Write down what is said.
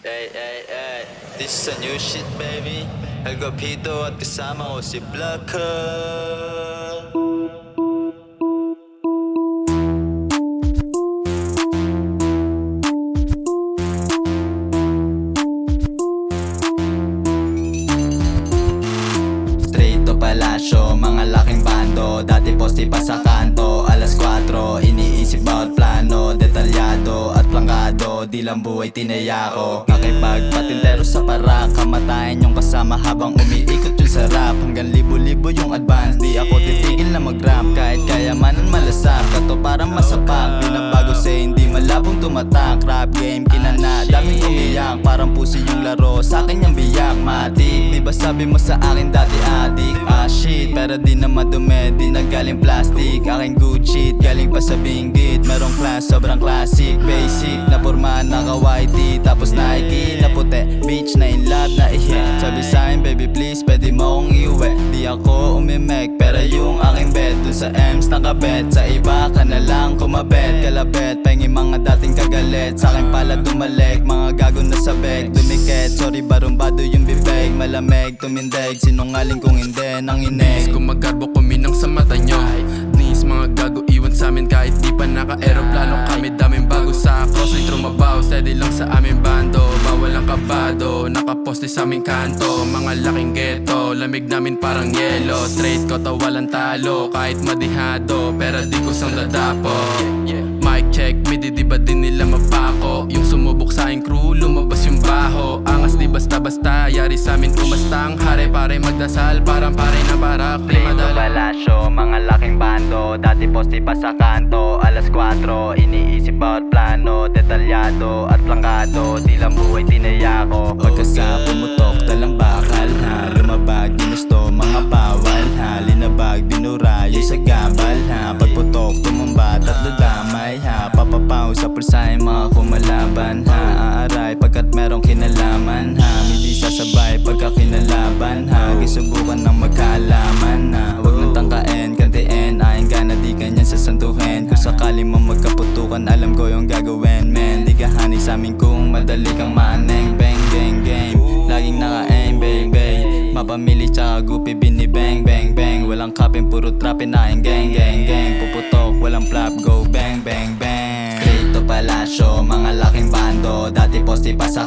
Ay, ay, ay, this is a new shit, baby. Agapito at kasama ko si Blacka. Straight to palasyo, mga laking bando. Dati poste pa sa kanto, alas 4. Iniisip bawat plano, detalyado at plangado. Di lang buhay tinaya ko, nakipagpatintero sa parak. Kamatayan yung kasama habang umiikot yung sarap. Hanggang libo-libo yung advance, di ako titigil na mag-rap. Kahit kayamanan malasap, kato parang masapak. Binabago sa hindi malabong tumatak. Rap game, kinana, daming umiyak. Parang pusi yung laro, sa'kin yung biyak. Matik, di ba sabi mo sa akin dati adik? Ah shit, pero di na madumi, di na galing plastic. Aking good shit, galing pa sa binggit. Merong class, sobrang classic. Basic, na forma, naka-whitey. Tapos Nike, na puti, bitch na in love, na ihe. Sabi sa'kin, baby please, pwede mo kong iuwi. Di ako umimek, pero yung aking bed dun sa M's nakabet. Sa iba ka na lang kumabet. Kalabet, pahingi mga dating kagalit. Sa'kin pala dumalik, mga gago na sa beg. Dumikit, sorry barumbado yung bibig. Malamig, tumindig, sinungaling kung hindi nang inig. Kung magkarbo kuminang sa mata nyo, nis mga gago iwan sa amin kahit di pa naka-aeroplano kami. Daming bago sa crossway, trumabaw, steady lang sa aming bando. Bawal ang kabado, nakaposte sa aming kanto. Mga laking ghetto, lamig namin parang yelo. Straight ko to walang talo, kahit madihado, pero di ko sang dadapo. Mic check, midi di ba din nila mapako? Yung sumubok sa aking crew, lumabas yung baho. Angas di basta-basta, yari sa amin umastang. Hare-pare magdasal, parang pare na barak. Lima Dito palasyo, mga laking bando. Dati poste pa sa kanto, alas 4. Iniisip bawat plano, detalyado at plangado. Di lang buhay tinaya ko. Pagkasa pumutok, dalang bakal ha. Lumabag, ginusto, mga bawal ha. Linabag, binurayo sa gabal ha. Pagputok, tumumba, tatlo damay ha. Papapaw sa pulsahe, mga kumalaban ha. Aaray pagkat merong kinalaman ha. Hindi sasabay pagka kinalaban ha. Gisubukan ng magkaalaman ha. Huwag nang tangkain, kantiin, ayon ka na di kanyan sasantuhin. Kung sakali mo magkaputukan, alam ko yung gagawin men. Di ka hanig sa amin kung madali kang maneng. Bang, gang, game, laging naka-aim, bang, bang. Mapamili tsaka gupi, binibang, bang, bang. Walang kapin, puro trapin, ayon gang, gang, gang. Puputok, walang flap, go bang, bang, bang. Straight to palasyo, mga laking bando. Dati poste pa sa